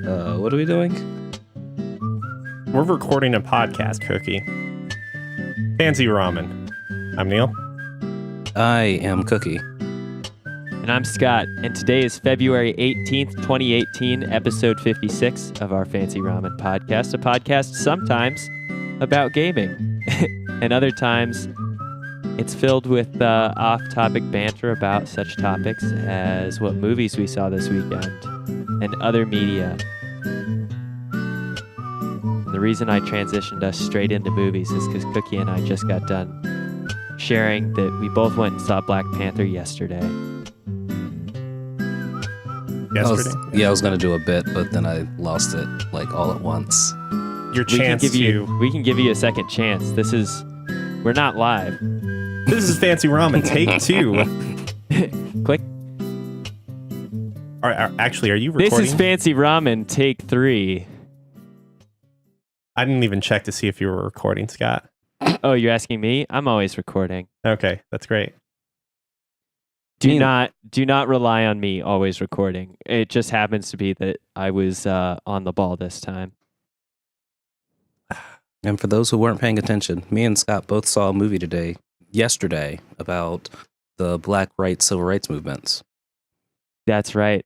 What are we doing? We're recording a podcast, Cookie. Fancy Ramen. I'm Neil. I am Cookie. And I'm Scott, and today is February 18th, 2018, episode 56 of our Fancy Ramen podcast, a podcast sometimes about gaming, and other times it's filled with off-topic banter about such topics as what movies we saw this weekend and other media. And the reason I transitioned us straight into movies is because Cookie and I just got done sharing that we both went and saw Black Panther yesterday. I was gonna do a bit, but then I lost it like all at once. Your chance we can give you a second chance. We're not live. This is Fancy Ramen, take 2. Click. Actually, are you recording? This is Fancy Ramen, take 3. I didn't even check to see if you were recording, Scott. Oh, you're asking me? I'm always recording. Okay, that's great. Do not rely on me always recording. It just happens to be that I was on the ball this time. And for those who weren't paying attention, me and Scott both saw a movie yesterday, about the Black rights, civil rights movements. That's right.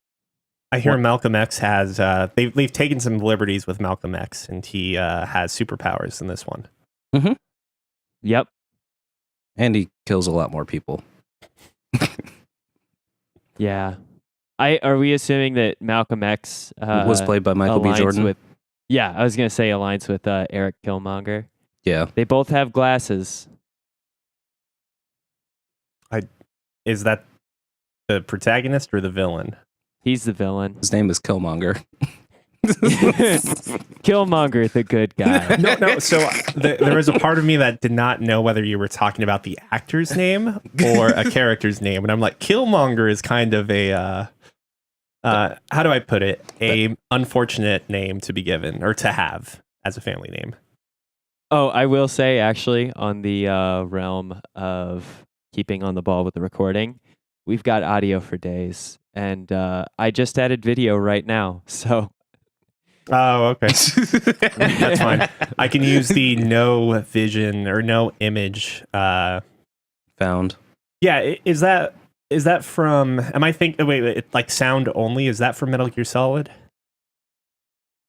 I hear Malcolm X has they've taken some liberties with Malcolm X, and he has superpowers in this one. Mm-hmm. Yep. And he kills a lot more people. Yeah. Are we assuming that Malcolm X was played by Michael B. Jordan? I was going to say aligns with Eric Killmonger. Yeah. They both have glasses. Is that the protagonist or the villain? He's the villain. His name is Killmonger. Killmonger, the good guy. No. So there was a part of me that did not know whether you were talking about the actor's name or a character's name, and I'm like, Killmonger is kind of a how do I put it? A unfortunate name to be given or to have as a family name. Oh, I will say actually, on the realm of keeping on the ball with the recording, we've got audio for days, and I just added video right now, so. Oh, okay. That's fine. I can use the no vision or no image found. Yeah, is that from? Am I thinking? Wait, like sound only? Is that from Metal Gear Solid?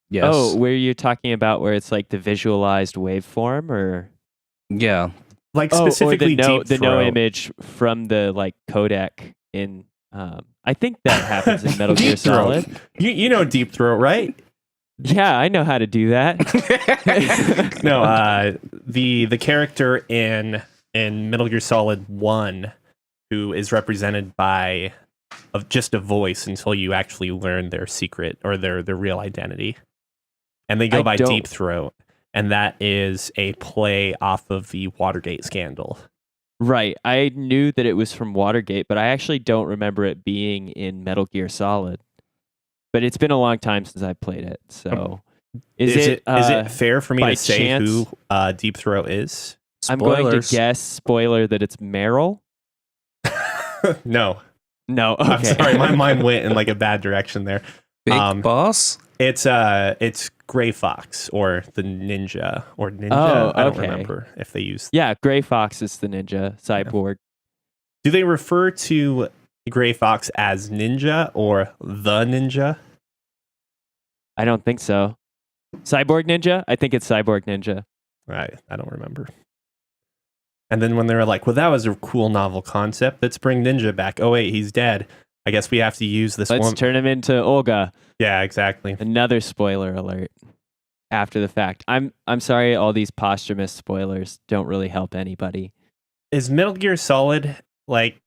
Yes. Oh, where you're talking about where it's like the visualized waveform, or yeah, like specifically or the no image from the like codec in. I think that happens in Metal Gear Solid. You know Deep Throat, right? Yeah, I know how to do that. No, the character in Metal Gear Solid 1, who is represented by just a voice until you actually learn their secret or their real identity, and they go by Deep Throat, and that is a play off of the Watergate scandal. Right, I knew that it was from Watergate, but I actually don't remember it being in Metal Gear Solid. But it's been a long time since I played it, so is it fair for me to say chance, who Deep Throat is? Spoilers. I'm going to guess, spoiler, that it's Meryl. No. Okay. I'm sorry, my mind went in like a bad direction there. Big Boss. It's Gray Fox or the Ninja or Ninja. Oh, okay. I don't remember if they use. Yeah, Gray Fox is the Ninja cyborg. Do they refer to Gray Fox as Ninja or the Ninja? I don't think so. Cyborg Ninja? I think it's Cyborg Ninja. Right, I don't remember. And then when they were like, well, that was a cool novel concept, let's bring Ninja back. Oh wait, he's dead. I guess we have to use this one. Let's turn him into Olga. Yeah, exactly. Another spoiler alert after the fact. I'm sorry, all these posthumous spoilers don't really help anybody. Is Metal Gear Solid like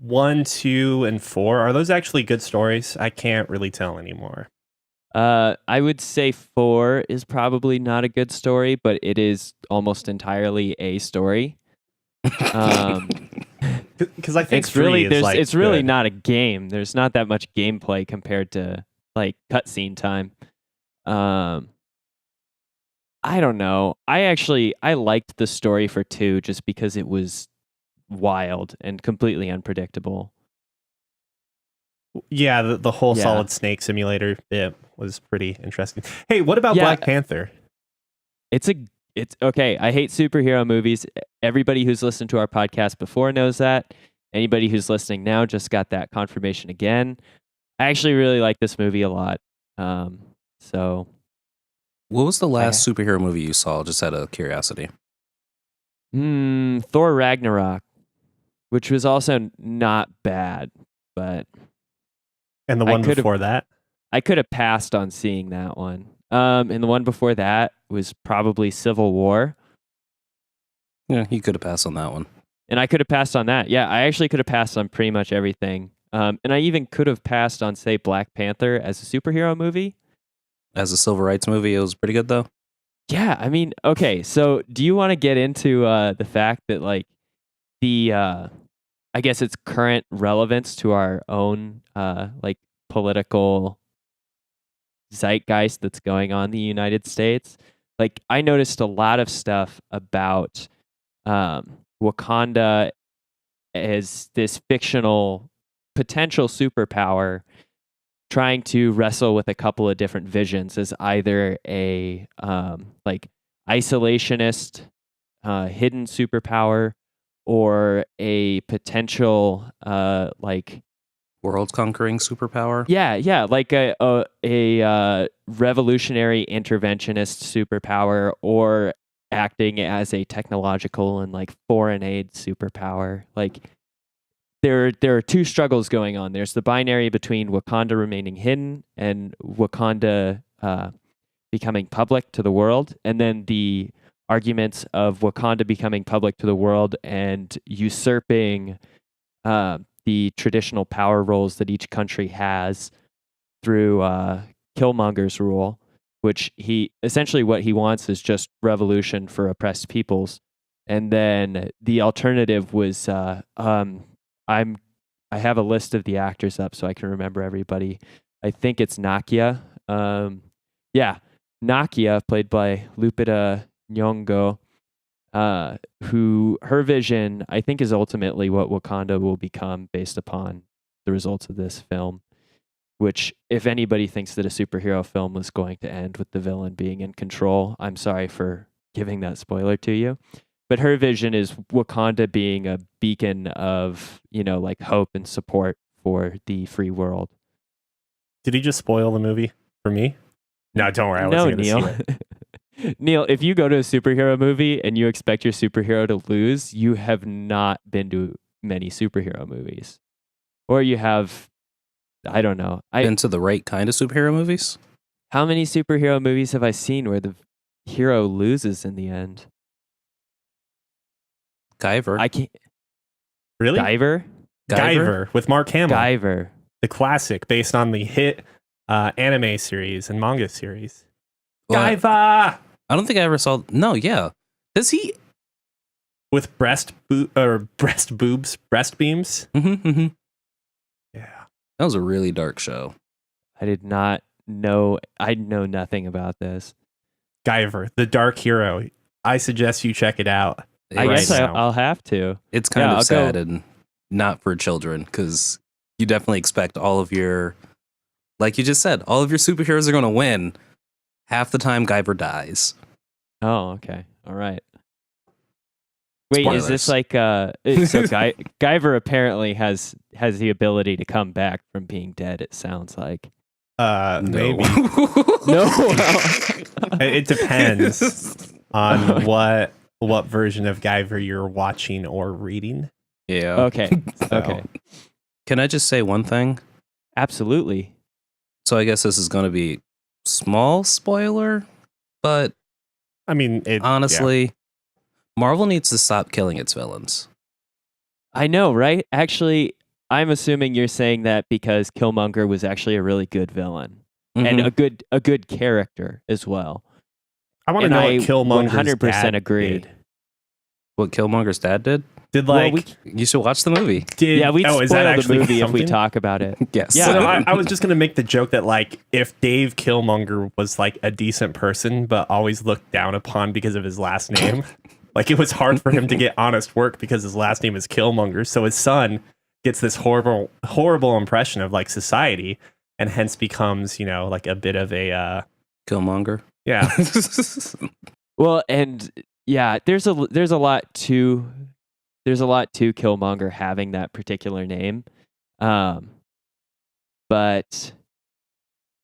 1, 2, and 4? Are those actually good stories? I can't really tell anymore. I would say 4 is probably not a good story, but it is almost entirely a story. Because I think it's really is really not a game. There's not that much gameplay compared to like cutscene time. I don't know. I liked the story for 2 just because it was wild and completely unpredictable. Yeah, the whole Solid Snake simulator bit was pretty interesting. Hey, what about Yeah. Black Panther? It's okay. I hate superhero movies. Everybody who's listened to our podcast before knows that. Anybody who's listening now just got that confirmation again. I actually really like this movie a lot. So What was the last superhero movie you saw? Just out of curiosity. Thor Ragnarok, which was also not bad, but And the one before that? I could have passed on seeing that one. And the one before that was probably Civil War. Yeah, you could have passed on that one. And I could have passed on that. Yeah, I actually could have passed on pretty much everything. And I even could have passed on, say, Black Panther as a superhero movie. As a civil rights movie, it was pretty good, though. Yeah, I mean, okay, so do you want to get into the fact that, like, I guess its current relevance to our own, like, political zeitgeist that's going on in the United States? Like, I noticed a lot of stuff about Wakanda as this fictional potential superpower trying to wrestle with a couple of different visions as either a like isolationist hidden superpower or a potential like World conquering superpower. yeah like a revolutionary interventionist superpower, or acting as a technological and like foreign aid superpower. Like there are two struggles going on. There's the binary between Wakanda remaining hidden and Wakanda becoming public to the world, and then the arguments of Wakanda becoming public to the world and usurping the traditional power roles that each country has through Killmonger's rule, which he essentially what he wants is just revolution for oppressed peoples. And then the alternative was I have a list of the actors up so I can remember everybody. I think it's Nakia. Nakia, played by Lupita Nyong'o, who her vision, I think, is ultimately what Wakanda will become based upon the results of this film. Which, if anybody thinks that a superhero film was going to end with the villain being in control, I'm sorry for giving that spoiler to you. But her vision is Wakanda being a beacon of, like hope and support for the free world. Did he just spoil the movie for me? No, don't worry. I wasn't going to see it. Neil, if you go to a superhero movie and you expect your superhero to lose, you have not been to many superhero movies. Or you have, I don't know. Been to the right kind of superhero movies? How many superhero movies have I seen where the hero loses in the end? Guyver. I can't. Really? Guyver with Mark Hamill. Guyver. The classic based on the hit anime series and manga series. Well, Guyver! I don't think I ever saw. No, yeah. Does he? With breast beams? Mm-hmm. Yeah. That was a really dark show. I did not know. I know nothing about this. Guyver, the dark hero. I suggest you check it out. I guess now. I'll have to. It's kind of sad and not for children, because you definitely expect all of your, like you just said, all of your superheroes are going to win. Half the time, Guyver dies. Oh, okay. All right. Wait, Spoilers. is this like so Guyver apparently has the ability to come back from being dead, it sounds like. Maybe. No. It depends on what version of Guyver you're watching or reading. Yeah. Okay. So, Okay. Can I just say one thing? Absolutely. So I guess this is going to be small spoiler, but I mean, honestly, Marvel needs to stop killing its villains. I know, right? Actually, I'm assuming you're saying that because Killmonger was actually a really good villain and a good character as well. I want to know what Killmonger's 100% dad agree. did. What Killmonger's dad did? You should watch the movie. Did, yeah, we'd is spoil that the actually movie if we something? talk about it. Yes. Yeah. So I was just going to make the joke that, like, if Dave Killmonger was, like, a decent person, but always looked down upon because of his last name, like, it was hard for him to get honest work because his last name is Killmonger. So his son gets this horrible impression of, like, society. and hence becomes, like a bit of a Killmonger. yeah. Well, and yeah, there's a lot to Killmonger having that particular name. But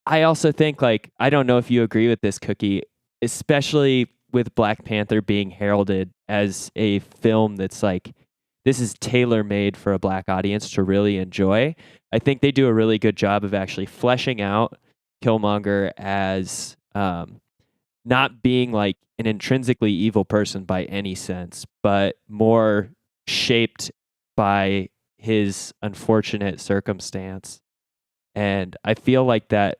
I also think, like, I don't know if you agree with this, Cookie, especially with Black Panther being heralded as a film that's like, this is tailor-made for a black audience to really enjoy. I think they do a really good job of actually fleshing out Killmonger as not being like an intrinsically evil person by any sense, but more shaped by his unfortunate circumstance. And I feel like that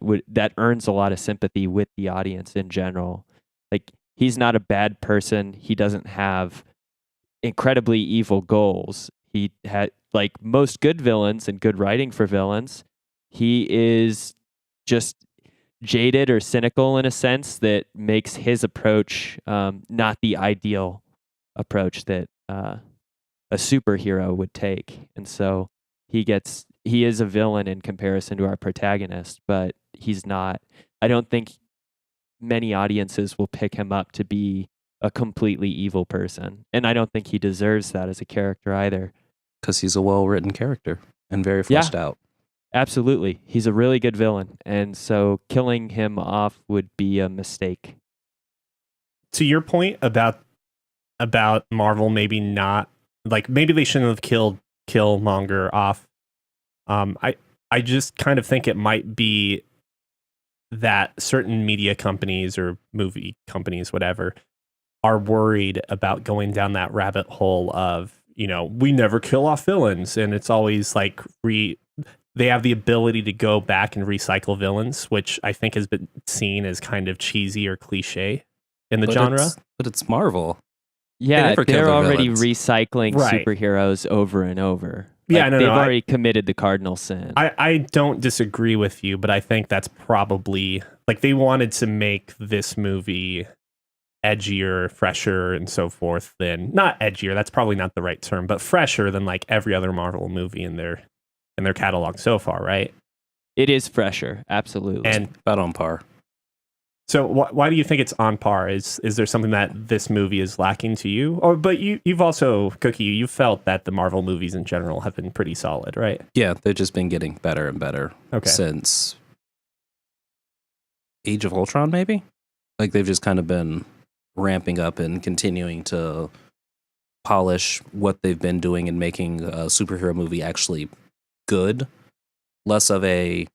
earns a lot of sympathy with the audience in general. Like, he's not a bad person. He doesn't have incredibly evil goals. He had, like most good villains and good writing for villains, he is just jaded or cynical in a sense that makes his approach not the ideal approach that a superhero would take. And so he is a villain in comparison to our protagonist, but he's not. I don't think many audiences will pick him up to be a completely evil person. And I don't think he deserves that as a character either. Because he's a well-written character and very fleshed out. Absolutely. He's a really good villain. And so killing him off would be a mistake. To your point about Marvel maybe not, like, maybe they shouldn't have killed Killmonger off. I just kind of think it might be that certain media companies or movie companies, whatever, are worried about going down that rabbit hole of, we never kill off villains. And it's always like they have the ability to go back and recycle villains, which I think has been seen as kind of cheesy or cliche in the genre. But it's Marvel. Yeah, they're already villains. recycling superheroes over and over. Yeah, they've already committed the cardinal sin. I don't disagree with you, but I think that's probably, like, they wanted to make this movie edgier, fresher, and so forth than, not edgier, that's probably not the right term, but fresher than like every other Marvel movie in their catalog so far, right? It is fresher, absolutely. And about on par. So why do you think it's on par? Is there something that this movie is lacking to you? But you've also, Cookie, you've felt that the Marvel movies in general have been pretty solid, right? Yeah, they've just been getting better and better since Age of Ultron, maybe? Like, they've just kind of been ramping up and continuing to polish what they've been doing and making a superhero movie actually good. Less of a,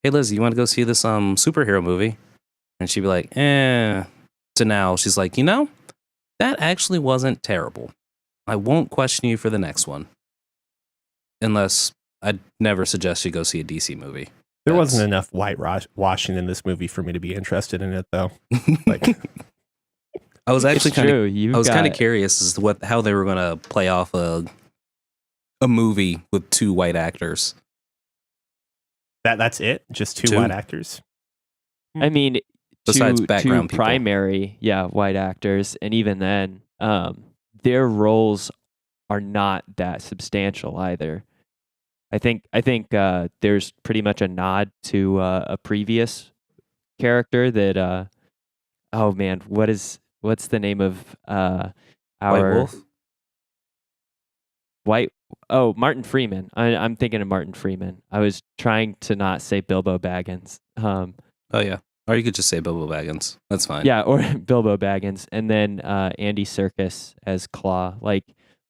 hey, Liz, you want to go see this superhero movie? And she'd be like, to now she's like, that actually wasn't terrible. I won't question you for the next one. Unless I'd never suggest you go see a DC movie. There wasn't enough whitewashing in this movie for me to be interested in it, though. Like, I was actually kind of curious as to how they were going to play off a movie with two white actors. That's it? Just two white actors? I mean, besides background two primary, white actors, and even then, their roles are not that substantial either. I think there's pretty much a nod to a previous character that oh man, what's the name of our White Wolf? Martin Freeman. I'm thinking of Martin Freeman. I was trying to not say Bilbo Baggins. Oh yeah. Or you could just say Bilbo Baggins. That's fine. Yeah, or Bilbo Baggins. And then Andy Serkis as Claw. Like,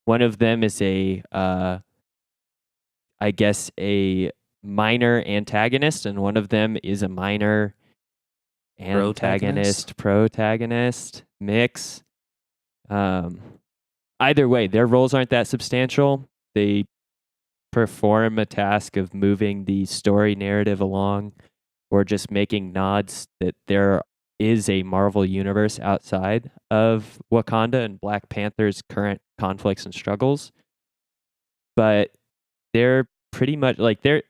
one of them is I guess a minor antagonist, and one of them is a minor protagonist mix. Either way, their roles aren't that substantial. They perform a task of moving the story narrative along, or just making nods that there is a Marvel universe outside of Wakanda and Black Panther's current conflicts and struggles. But they're pretty much like they're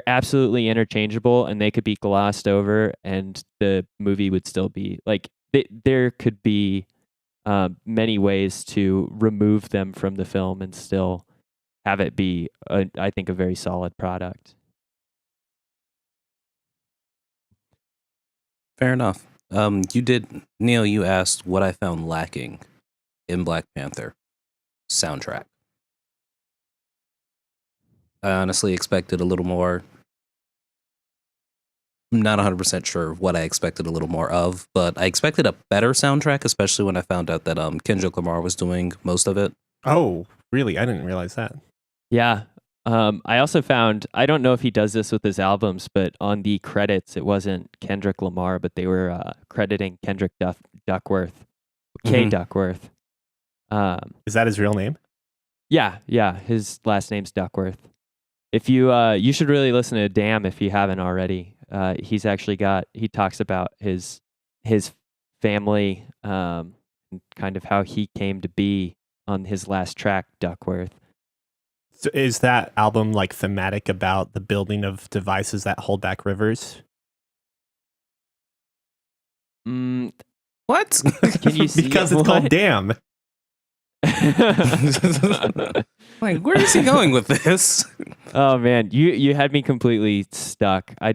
absolutely interchangeable, and they could be glossed over and the movie would still be like there could be many ways to remove them from the film and still have it be I think a very solid product. Fair enough. Neil, you asked what I found lacking in Black Panther soundtrack. I honestly expected a little more. I'm not 100% sure what I expected a little more of, but I expected a better soundtrack, especially when I found out that Kendrick Lamar was doing most of it. Oh, really? I didn't realize that. Yeah. I also found, I don't know if he does this with his albums, but on the credits, it wasn't Kendrick Lamar, but they were crediting Kendrick Duckworth, K. Mhm. Duckworth. Is that his real name? Yeah, his last name's Duckworth. If you should really listen to Damn if you haven't already. He's actually he talks about his family, and kind of how he came to be on his last track, Duckworth. So is that album like thematic about the building of devices that hold back rivers? What? Can you see? Because it's called Damn. Like, where is he going with this? Oh man, you had me completely stuck. I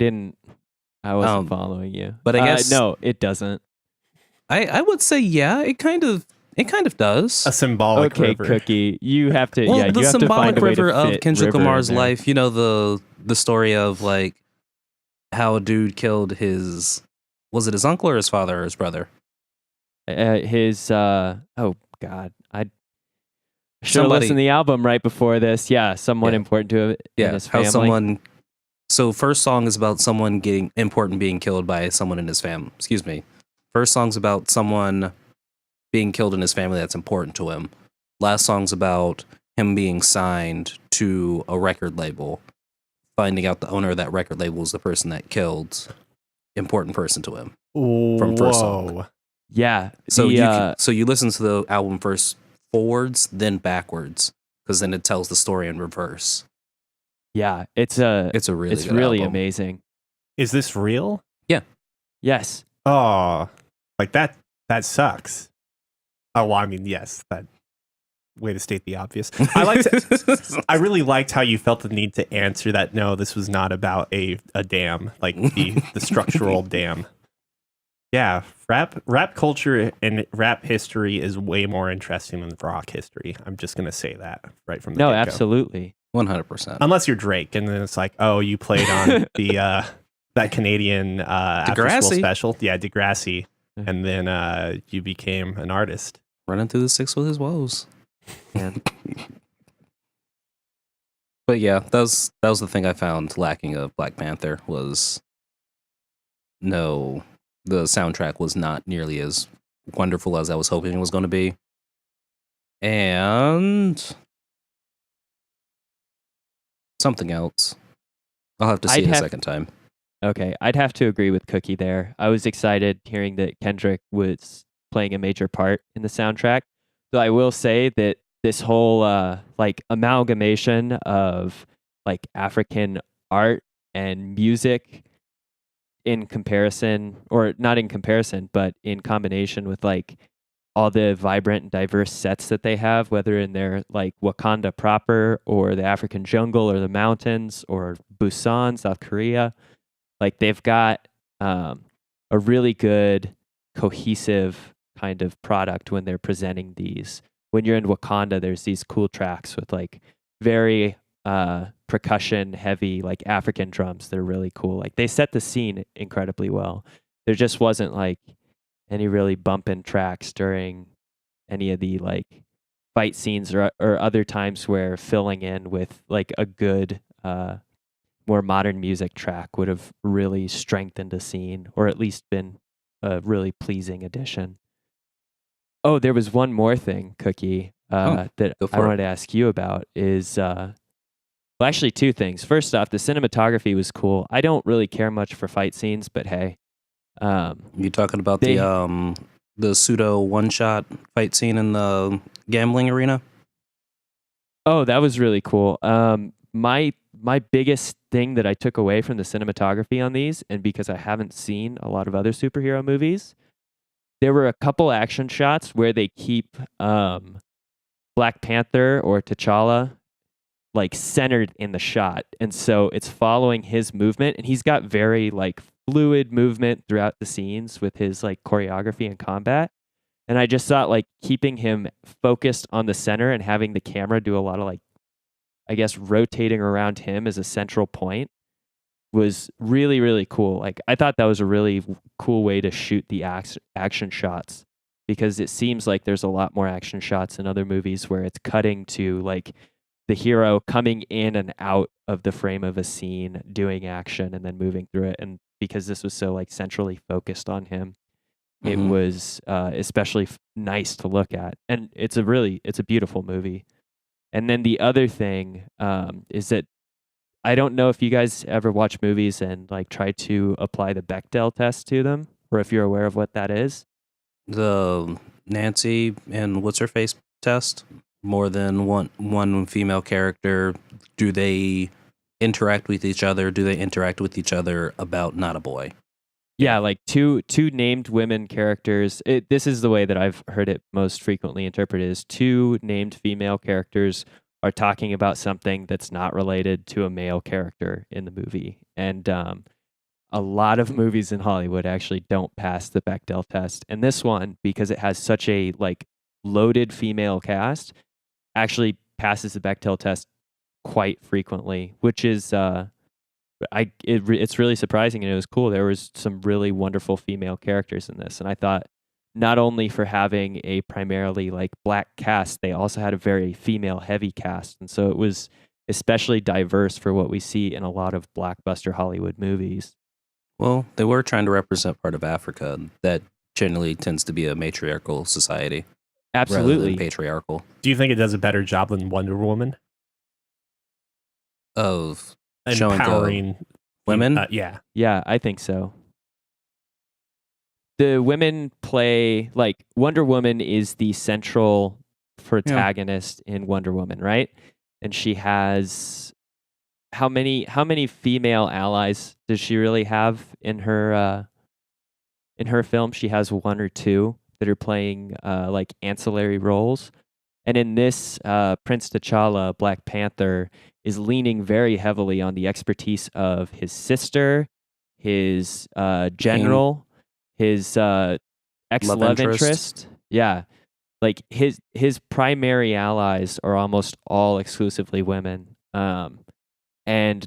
wasn't following you. But I guess no, it doesn't. I would say it kind of does. A symbolic Okay, river. Cookie, you have to. Well, yeah, the you have to symbolic find a way river to of fit Kendrick river in Lamar's there. life. You know the story of like how a dude killed his his uncle or his father or his brother? Oh God, I should have listened to the album right before this. Yeah, someone important to in his family. So first song is about someone getting important being killed by someone in his family. Excuse me. First song's about someone being killed in his family that's important to him. Last song's about him being signed to a record label, finding out the owner of that record label is the person that killed important person to him from first song. Yeah. So you listen to the album first forwards, then backwards, because then it tells the story in reverse. Yeah, it's really good album. Amazing. Is this real? Yeah. Yes. Oh, like that sucks. Oh, well, I mean, yes, that way to state the obvious. I really liked how you felt the need to answer that. No, this was not about a dam, like the structural dam. Yeah, rap culture and rap history is way more interesting than rock history. I'm just gonna say that right from the get-go. Absolutely, 100%. Unless you're Drake, and then it's like, oh, you played on the that Canadian after school special, yeah, Degrassi, and then you became an artist, running through the six with his woes. Yeah. But yeah, that was the thing I found lacking of Black Panther was the soundtrack was not nearly as wonderful as I was hoping it was going to be. And something else. I'll have to see it a second time. Okay, I'd have to agree with Cookie there. I was excited hearing that Kendrick was playing a major part in the soundtrack. So I will say that this whole like amalgamation of like African art and music in comparison, or not in comparison, but in combination with like all the vibrant and diverse sets that they have, whether in their like Wakanda proper or the African jungle or the mountains or Busan, South Korea. Like they've got a really good cohesive kind of product when they're presenting these. When you're in Wakanda, there's these cool tracks with like very percussion heavy, like African drums. They're really cool. Like they set the scene incredibly well. There just wasn't like any really bumping tracks during any of the like fight scenes or other times where filling in with like a good more modern music track would have really strengthened a scene, or at least been a really pleasing addition. Oh, there was one more thing, Cookie, that I wanted to ask you about is, well, actually two things. First off, the cinematography was cool. I don't really care much for fight scenes, but hey. You talking about the pseudo one-shot fight scene in the gambling arena? Oh, that was really cool. My biggest thing that I took away from the cinematography on these, and because I haven't seen a lot of other superhero movies, there were a couple action shots where they keep Black Panther or T'Challa like centered in the shot, and so it's following his movement, and he's got very like fluid movement throughout the scenes with his like choreography and combat. And I just thought like keeping him focused on the center and having the camera do a lot of like, I guess, rotating around him as a central point was really, really cool. Like I thought that was a really cool way to shoot the action shots, because it seems like there's a lot more action shots in other movies where it's cutting to like the hero coming in and out of the frame of a scene, doing action and then moving through it. And because this was so like centrally focused on him, it was especially nice to look at. And it's a beautiful movie. And then the other thing is that I don't know if you guys ever watch movies and like try to apply the Bechdel test to them, or if you're aware of what that is. The Nancy and what's her face test. More than one female character. Do they interact with each other? Do they interact with each other about not a boy? Yeah, like two named women characters. This is the way that I've heard it most frequently interpreted: is two named female characters are talking about something that's not related to a male character in the movie. And a lot of movies in Hollywood actually don't pass the Bechdel test. And this one, because it has such a like loaded female cast, actually passes the Bechdel test quite frequently, which is it's really surprising, and it was cool. There was some really wonderful female characters in this, and I thought not only for having a primarily like black cast, they also had a very female heavy cast, and so it was especially diverse for what we see in a lot of blockbuster Hollywood movies. Well, they were trying to represent part of Africa that generally tends to be a matriarchal society. Absolutely. Rather than patriarchal. Do you think it does a better job than Wonder Woman Of showing empowering women? Yeah. Yeah, I think so. The women play, like, Wonder Woman is the central protagonist in Wonder Woman, right? And she has how many female allies does she really have in her film? She has one or two that are playing like ancillary roles. And in this, Prince T'Challa, Black Panther, is leaning very heavily on the expertise of his sister, his general, his ex-love interest. Yeah. Like his primary allies are almost all exclusively women. And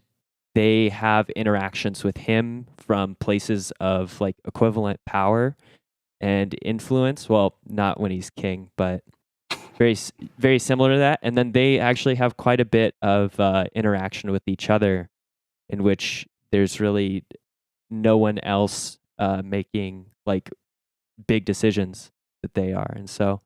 they have interactions with him from places of like equivalent power and influence. Well, not when he's king, but very, very similar to that. And then they actually have quite a bit of interaction with each other, in which there's really no one else making like big decisions that they are. And so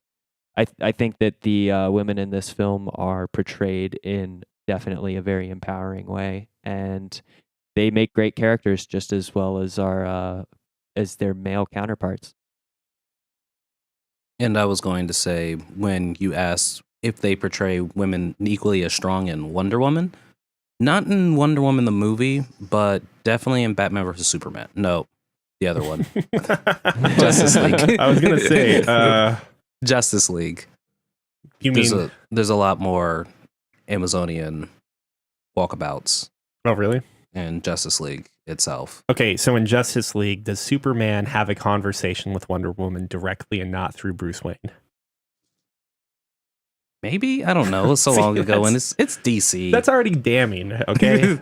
I think that the women in this film are portrayed in definitely a very empowering way, and they make great characters just as well as as their male counterparts. And I was going to say, when you asked if they portray women equally as strong in Wonder Woman, not in Wonder Woman the movie, but definitely in Batman vs. Superman. No, the other one. Justice League. I was going to say... Justice League. You mean... There's a lot more Amazonian walkabouts. Oh, really? In Justice League itself. Okay, so in Justice League, does Superman have a conversation with Wonder Woman directly and not through Bruce Wayne? Maybe? I don't know. It's so long ago, and it's DC. That's already damning, okay?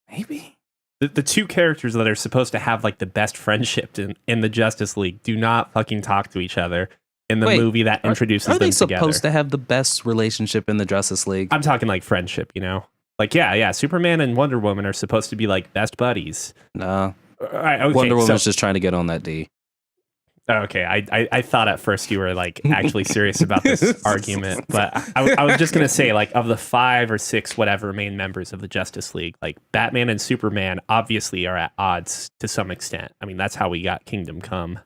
Maybe? The two characters that are supposed to have like the best friendship in the Justice League do not fucking talk to each other in the movie that introduces them together. Are they supposed to have the best relationship in the Justice League? I'm talking like friendship, you know? Like, yeah, Superman and Wonder Woman are supposed to be like best buddies. Nah. Okay, Wonder Woman's just trying to get on that D. Okay, I thought at first you were like actually serious about this argument, but I was just gonna say, like, of the 5 or 6 whatever main members of the Justice League, like Batman and Superman obviously are at odds to some extent. I mean, that's how we got Kingdom Come.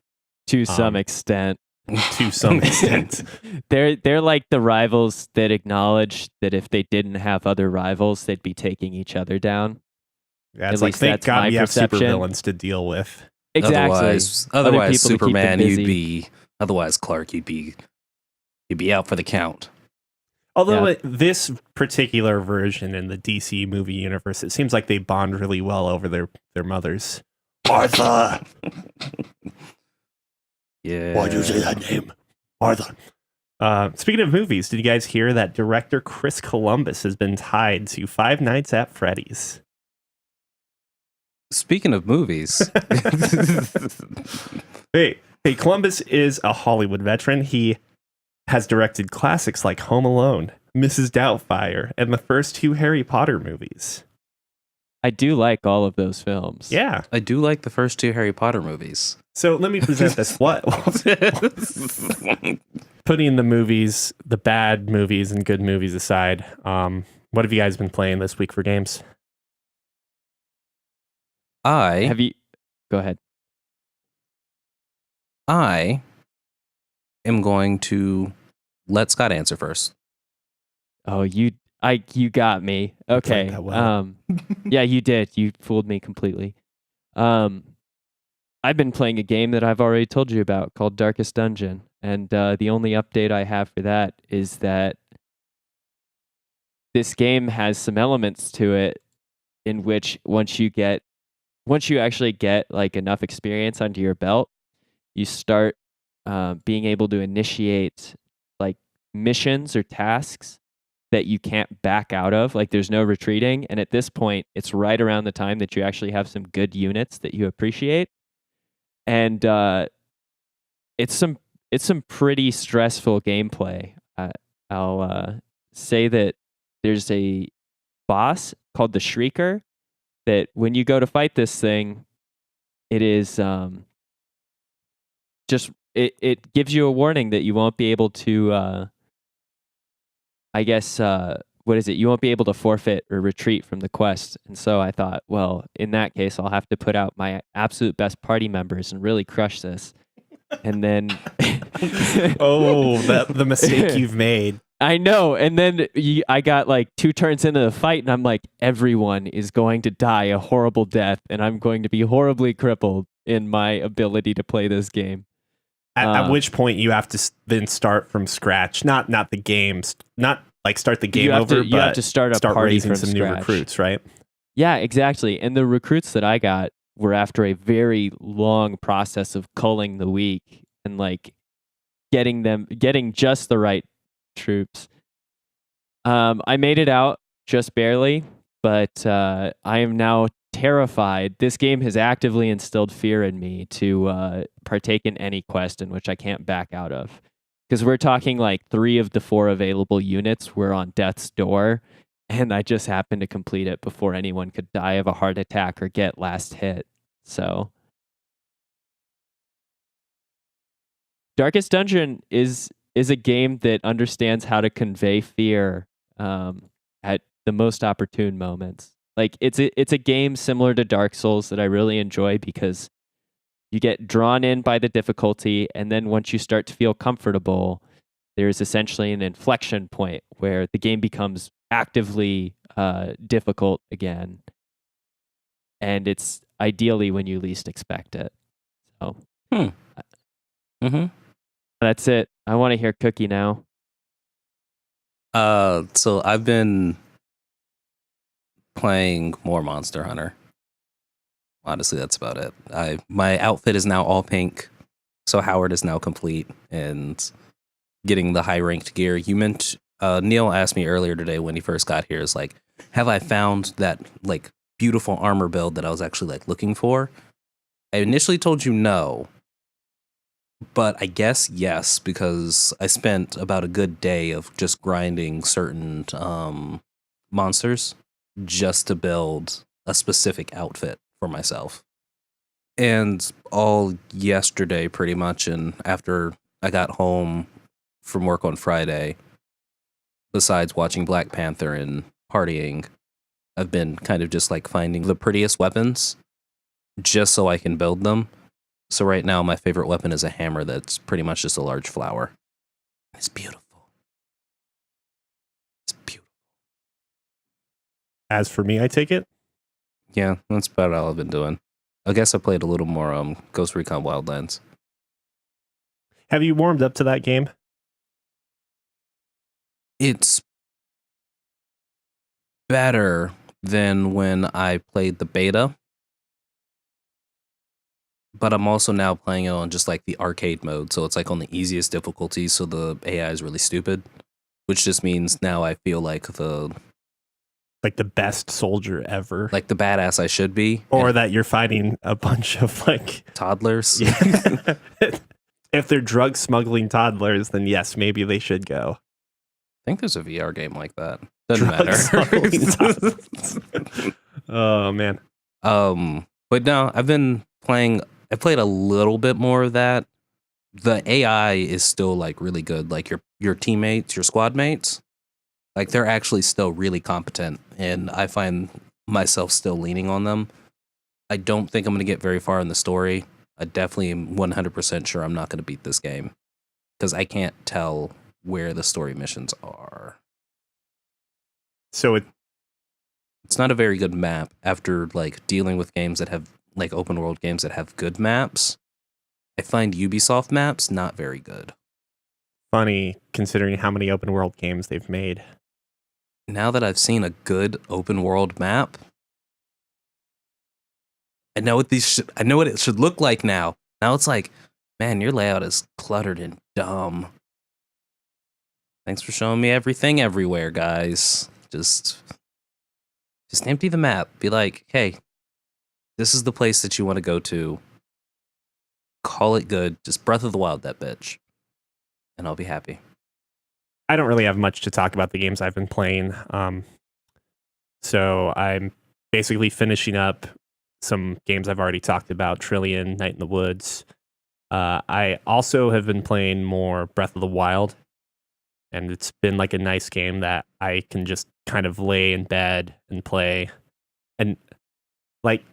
To some extent. To some extent. They're like the rivals that acknowledge that if they didn't have other rivals, they'd be taking each other down. Yeah, it's like, thank God we have supervillains to deal with. Exactly. Otherwise Superman, otherwise Clark, you'd be out for the count. Although Yeah. this particular version in the DC movie universe, it seems like they bond really well over their mothers. Martha! Yeah. Why'd you say that name? Martha. Speaking of movies, did you guys hear that director Chris Columbus has been tied to Five Nights at Freddy's? Speaking of movies, Hey, Columbus is a Hollywood veteran. He has directed classics like Home Alone, Mrs. Doubtfire, and the first 2 Harry Potter movies. I do like all of those films. Yeah. I do like the first 2 Harry Potter movies. So let me present this. Putting the movies, the bad movies and good movies aside, what have you guys been playing this week for games? Have you? Go ahead. I am going to let Scott answer first. Oh, you got me. Okay. that well. Yeah, you did. You fooled me completely. I've been playing a game that I've already told you about called Darkest Dungeon, and the only update I have for that is that this game has some elements to it in which once you actually get like enough experience under your belt, you start being able to initiate like missions or tasks that you can't back out of. Like there's no retreating. And at this point, it's right around the time that you actually have some good units that you appreciate. And it's some pretty stressful gameplay. I'll say that there's a boss called the Shrieker that when you go to fight this thing, it is just it gives you a warning that you won't be able to what is it? You won't be able to forfeit or retreat from the quest. And so I thought, well, in that case, I'll have to put out my absolute best party members and really crush this. And then the mistake you've made. I know. And then I got like 2 turns into the fight and I'm like, everyone is going to die a horrible death and I'm going to be horribly crippled in my ability to play this game. At which point you have to then start from scratch. Not the games, not like start the game over, you have to start a party raising from some scratch. new recruits, right? Yeah, exactly. And the recruits that I got were after a very long process of culling the weak and like getting just the right troops. I made it out just barely, but I am now terrified. This game has actively instilled fear in me to partake in any quest in which I can't back out of. Because we're talking like 3 of the 4 available units were on death's door, and I just happened to complete it before anyone could die of a heart attack or get last hit. So Darkest Dungeon is a game that understands how to convey fear at the most opportune moments. Like it's a game similar to Dark Souls that I really enjoy because you get drawn in by the difficulty, and then once you start to feel comfortable, there's essentially an inflection point where the game becomes actively difficult again. And it's ideally when you least expect it. So that's it. I want to hear Cookie now. So I've been playing more Monster Hunter. Honestly, that's about it. My outfit is now all pink, so Howard is now complete and getting the high ranked gear. You meant Neil asked me earlier today when he first got here, is like, have I found that like beautiful armor build that I was actually like looking for? I initially told you no, but I guess yes, because I spent about a good day of just grinding certain monsters just to build a specific outfit for myself. And all yesterday pretty much, and after I got home from work on Friday, besides watching Black Panther and partying, I've been kind of just like finding the prettiest weapons just so I can build them. So right now my favorite weapon is a hammer that's pretty much just a large flower. It's beautiful. It's beautiful. As for me, I take it. Yeah, that's about all I've been doing. I guess I played a little more Ghost Recon Wildlands. Have you warmed up to that game? It's better than when I played the beta, but I'm also now playing it on just like the arcade mode, so it's like on the easiest difficulty, so the AI is really stupid, which just means now I feel like the best soldier ever. like the badass I should be, Or and that you're fighting a bunch of like toddlers. Yeah. If they're drug smuggling toddlers, then yes, maybe they should go. I think there's a VR game like that. Doesn't Drug smuggling matter. toddlers. Oh man. But no, I played a little bit more of that. The AI is still like really good. Like your teammates, your squad mates, like they're actually still really competent, and I find myself still leaning on them. I don't think I'm going to get very far in the story. I definitely am 100% sure I'm not going to beat this game because I can't tell where the story missions are. So It's not a very good map after like dealing with games that have like open world games that have good maps. I find Ubisoft maps not very good. funny considering how many open world games they've made. Now that I've seen a good open world map, I know what I know what it should look like now. Now it's like, man, your layout is cluttered and dumb. Thanks for showing me everything everywhere, guys. Just empty the map. Be like, hey, this is the place that you want to go to. Call it good. Just Breath of the Wild that bitch. And I'll be happy. I don't really have much to talk about the games I've been playing. So I'm basically finishing up some games I've already talked about, Trillion, Night in the Woods. I also have been playing more Breath of the Wild, and it's been like a nice game that I can just kind of lay in bed and play. And like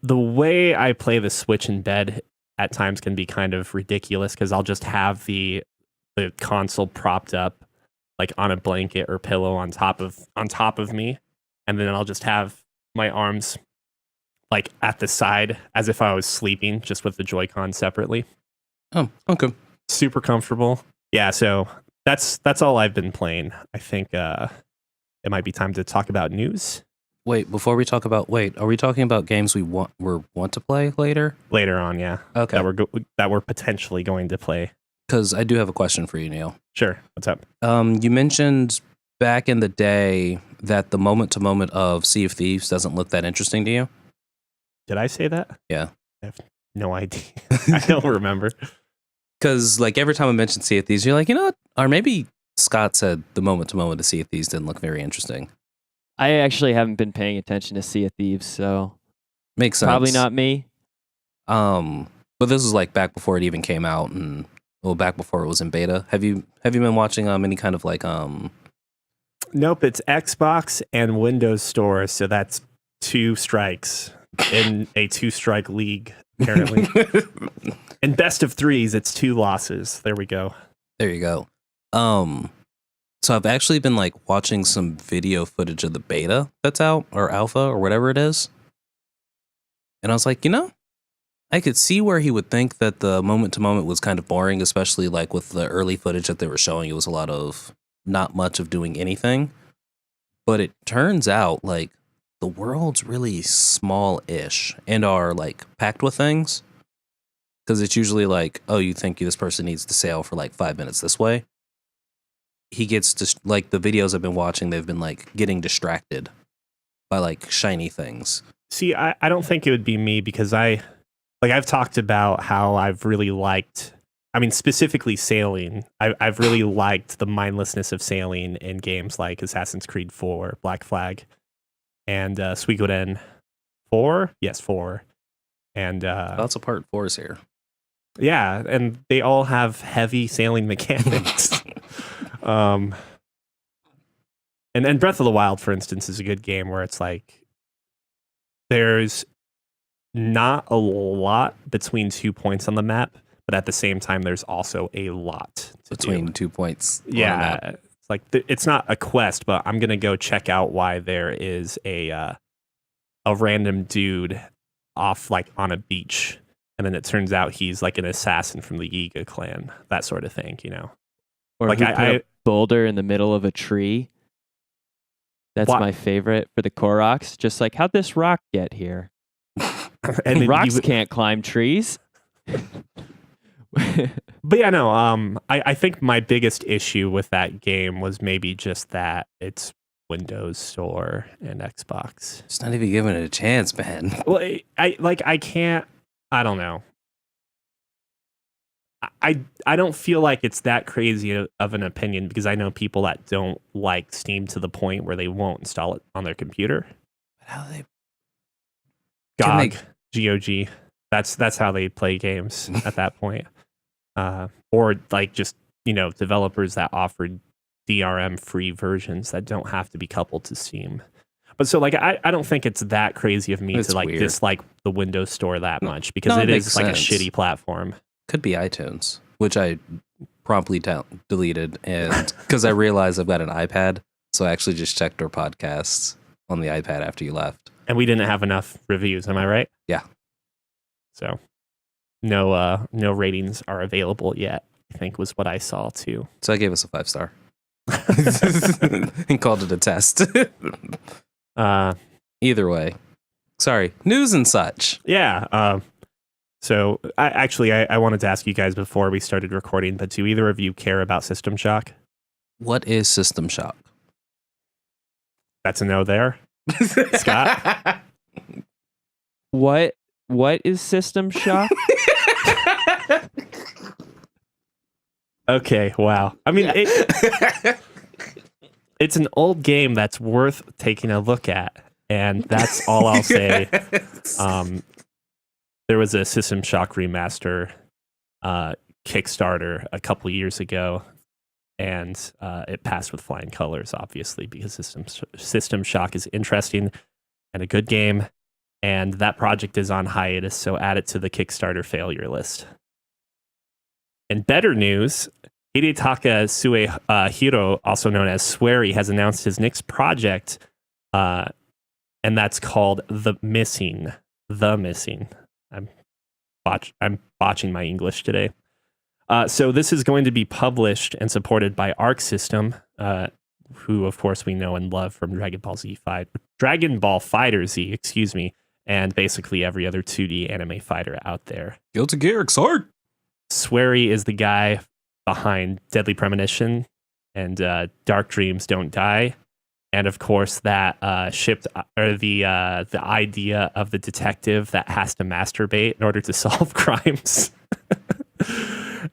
the way I play the Switch in bed at times can be kind of ridiculous because I'll just have the console propped up like on a blanket or pillow on top of me, and then I'll just have my arms like at the side as if I was sleeping, just with the Joy-Con separately. Oh, okay. Super comfortable. Yeah, so that's all I've been playing. I think it might be time to talk about news. Wait, before we talk about are we talking about games we want to play later? Later on, yeah. Okay. That we're potentially going to play. Because I do have a question for you, Neil. Sure. What's up? You mentioned back in the day that the moment-to-moment of Sea of Thieves doesn't look that interesting to you. Did I say that? Yeah. I have no idea. I don't remember. Because like every time I mention Sea of Thieves, you're like, you know what? Or maybe Scott said the moment-to-moment of Sea of Thieves didn't look very interesting. I actually haven't been paying attention to Sea of Thieves, so Makes sense. probably not me. But this was like back before it even came out, and back before it was in beta. Have you been watching any kind of like Nope, it's Xbox and Windows Store, so that's 2 strikes in a 2-strike league, apparently. And best of 3s, it's 2 losses. There we go. There you go. So I've actually been like watching some video footage of the beta that's out, or alpha, or whatever it is. And I was like, I could see where he would think that the moment to moment was kind of boring, especially like with the early footage that they were showing. It was a lot of not much of doing anything. But it turns out like the world's really small-ish and are like packed with things. Because it's usually like, oh, you think this person needs to sail for like 5 minutes this way. He gets like the videos I've been watching, they've been like getting distracted by like shiny things. See, I don't think it would be me because I've talked about how I've really liked, specifically sailing. I've really liked the mindlessness of sailing in games like Assassin's Creed 4, Black Flag, and Suikoden 4. Yes, 4. And lots of part 4s here. Yeah, and they all have heavy sailing mechanics. And Breath of the Wild, for instance, is a good game where it's like there's not a lot between 2 points on the map, but at the same time, there's also a lot between 2 points. Yeah, it's like it's not a quest, but I'm gonna go check out why there is a random dude off like on a beach, and then it turns out he's like an assassin from the Yiga clan, that sort of thing, Or Like if we put a boulder in the middle of a tree. That's my favorite for the Koroks. Just like, how'd this rock get here? and rocks can't climb trees. But yeah, no. I think my biggest issue with that game was maybe just that it's Windows Store and Xbox. It's not even giving it a chance, man. Well, I can't. I don't know. I don't feel like it's that crazy of an opinion because I know people that don't like Steam to the point where they won't install it on their computer. How they GOG. That's how they play games at that point. Or like just, developers that offered DRM free versions that don't have to be coupled to Steam. But so like I don't think it's that crazy of me to weird. dislike the Windows Store that much because it is like a shitty platform. Could be iTunes, which I promptly deleted, and because I realized I've got an iPad, so I actually just checked our podcasts on the iPad after you left. And we didn't have enough reviews, am I right? Yeah. So no ratings are available yet, I think was what I saw too. So I gave us a 5-star and called it a test. Either way, sorry, news and such. Yeah. So I wanted to ask you guys before we started recording, but do either of you care about System Shock? What is System Shock? That's a no there. Scott? What is System Shock? Okay, wow. I mean, it's an old game that's worth taking a look at, and that's all I'll say. There was a System Shock remaster Kickstarter a couple years ago, and it passed with flying colors, obviously, because System Shock is interesting and a good game, and that project is on hiatus, so add it to the Kickstarter failure list. In better news, Hidetaka Suehiro, also known as Swery, has announced his next project, and that's called The Missing. I'm botching my English today. So this is going to be published and supported by Arc System, who of course we know and love from Dragon Ball Fighter Z, excuse me, and basically every other 2D anime fighter out there. Guilty Gear, sword. Swery is the guy behind Deadly Premonition and Dark Dreams Don't Die. And of course, that the idea of the detective that has to masturbate in order to solve crimes.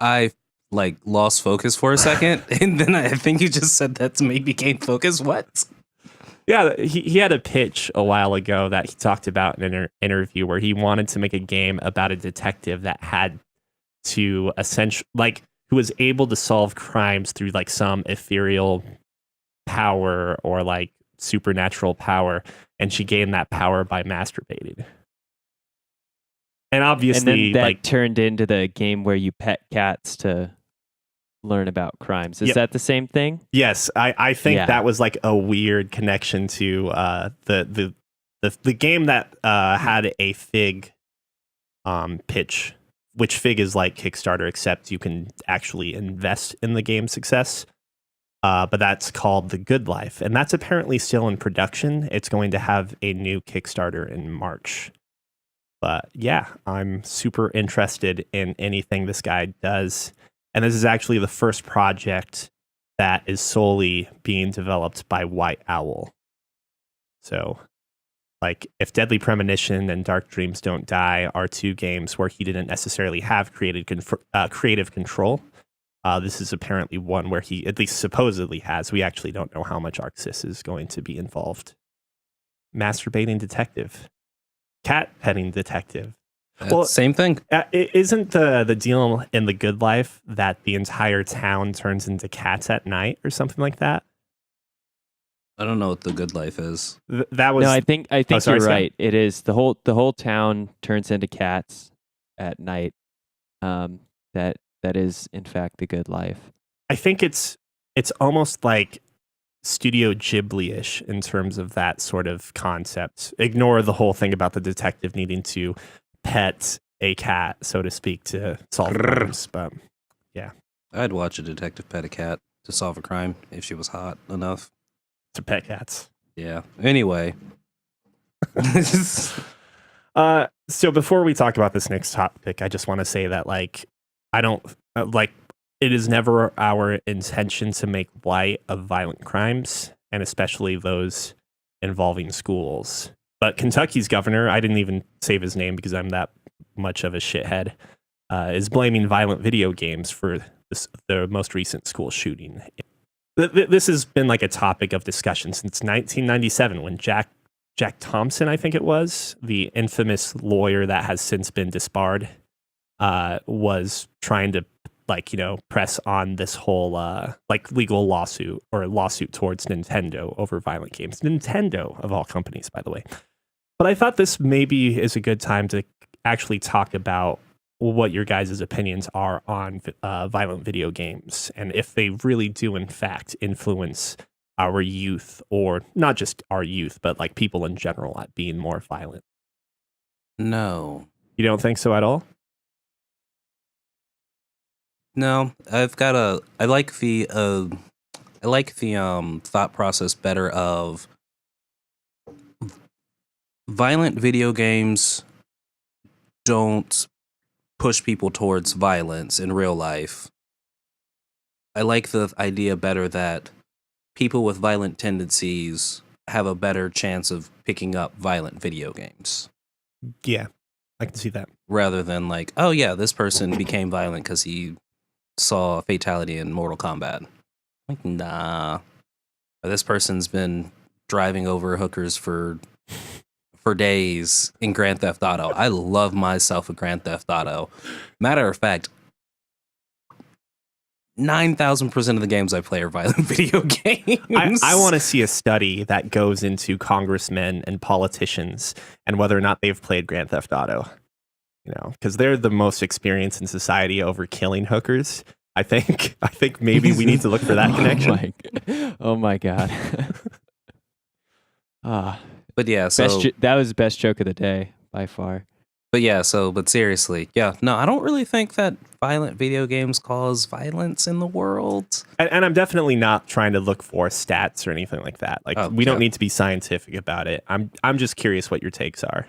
I lost focus for a second, and then I think you just said that to maybe gain focus. What? Yeah, he had a pitch a while ago that he talked about in an interview where he wanted to make a game about a detective that had to who was able to solve crimes through some ethereal power or supernatural power, and she gained that power by masturbating. And obviously, and then that turned into the game where you pet cats to learn about crimes. Is that the same thing? Yes, I think that was a weird connection to the game that had a Fig pitch, which Fig is like Kickstarter, except you can actually invest in the game's success. But that's called The Good Life, and that's apparently still in production. It's going to have a new Kickstarter in March. But yeah, I'm super interested in anything this guy does. And this is actually the first project that is solely being developed by White Owl. So, if Deadly Premonition and Dark Dreams Don't Die are two games where he didn't necessarily have creative control, this is apparently one where he at least supposedly has. We actually don't know how much ArcSys is going to be involved. Masturbating detective. Cat petting detective. Well, same thing. Isn't the deal in The Good Life that the entire town turns into cats at night or something like that? I don't know what The Good Life is. That was no. I think sorry, you're Scott? right. It is the whole town turns into cats at night. That is in fact The Good Life. I think it's almost like Studio Ghibli-ish in terms of that sort of concept. Ignore the whole thing about the detective needing to pet a cat, so to speak, to solve crimes. But yeah, I'd watch a detective pet a cat to solve a crime if she was hot enough. To pet cats. Yeah. Anyway. So before we talk about this next topic, I just want to say that I don't it is never our intention to make light of violent crimes, and especially those involving schools. But Kentucky's governor, I didn't even save his name because I'm that much of a shithead, is blaming violent video games for the most recent school shooting. This has been like a topic of discussion since 1997 when Jack Thompson, I think it was, the infamous lawyer that has since been disbarred, was trying to press on this whole legal lawsuit towards Nintendo over violent games. Nintendo, of all companies, by the way. But I thought this maybe is a good time to actually talk about what your guys' opinions are on violent video games, and if they really do, in fact, influence our youth, or not just our youth, but like people in general at being more violent. No. You don't think so at all? No, I like the thought process better of violent video games don't push people towards violence in real life. I like the idea better that people with violent tendencies have a better chance of picking up violent video games. Yeah, I can see that. Rather than like, oh yeah, this person became violent because he saw a fatality in Mortal Kombat. Like, nah. Or this person's been driving over hookers for days in Grand Theft Auto. I love myself a Grand Theft Auto. Matter of fact, 9,000% of the games I play are violent video games. I want to see a study that goes into congressmen and politicians and whether or not they've played Grand Theft Auto. Because they're the most experienced in society over killing hookers. I think maybe we need to look for that connection. Oh my god. But yeah, so that was the best joke of the day by far. But seriously, yeah, no, I don't really think that violent video games cause violence in the world. And I'm definitely not trying to look for stats or anything like that. We don't need to be scientific about it. I'm just curious what your takes are.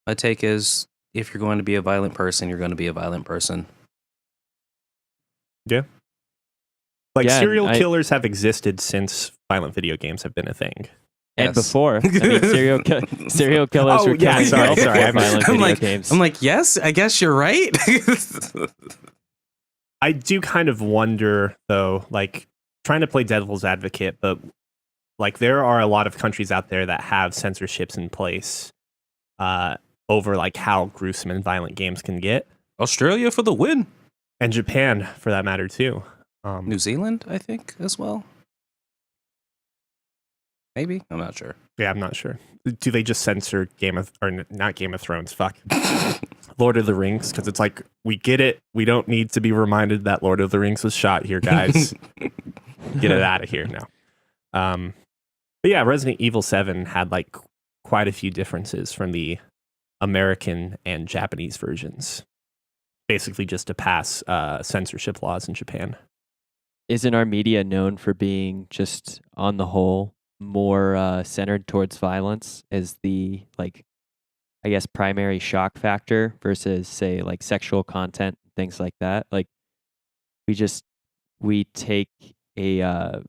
My take is, if you're going to be a violent person, you're going to be a violent person. Yeah. Serial killers have existed since violent video games have been a thing. And before, I mean, serial killers were killing sorry. violent video games. I'm like, yes, I guess you're right. I do kind of wonder, though, trying to play devil's advocate, but there are a lot of countries out there that have censorships in place over how gruesome and violent games can get. Australia for the win. And Japan, for that matter, too. New Zealand, I think, as well. Maybe? I'm not sure. Yeah, I'm not sure. Do they just censor not Game of Thrones, fuck. Lord of the Rings? Because it's we get it. We don't need to be reminded that Lord of the Rings was shot here, guys. Get it out of here now. But yeah, Resident Evil 7 had quite a few differences from the American and Japanese versions. Basically just to pass censorship laws in Japan. Isn't our media known for being just, on the whole, more centered towards violence as the primary shock factor versus, say, sexual content, things like that? We take a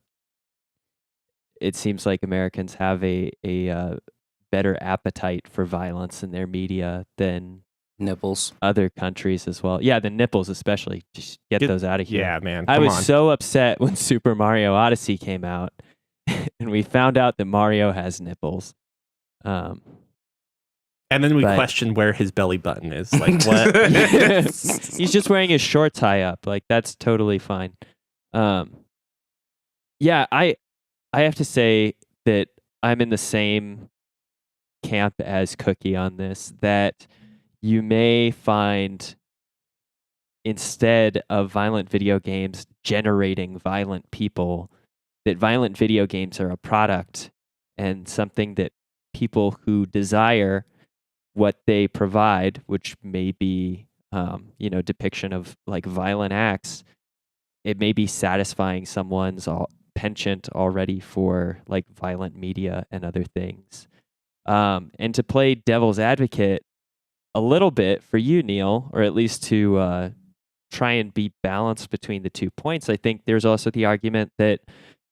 it seems like Americans have a better appetite for violence in their media than nipples. Other countries as well. Yeah, the nipples especially. Just get those out of here. Yeah, man. I was so upset when Super Mario Odyssey came out and we found out that Mario has nipples. And then we questioned where his belly button is. What? He's just wearing his shorts high up. That's totally fine. Yeah, I have to say that I'm in the same camp as Cookie on this, that you may find, instead of violent video games generating violent people, that violent video games are a product and something that people who desire what they provide, which may be depiction of like violent acts, it may be satisfying someone's penchant already for like violent media and other things. And to play devil's advocate a little bit for you, Neil, or at least to try and be balanced between the 2 points, I think there's also the argument that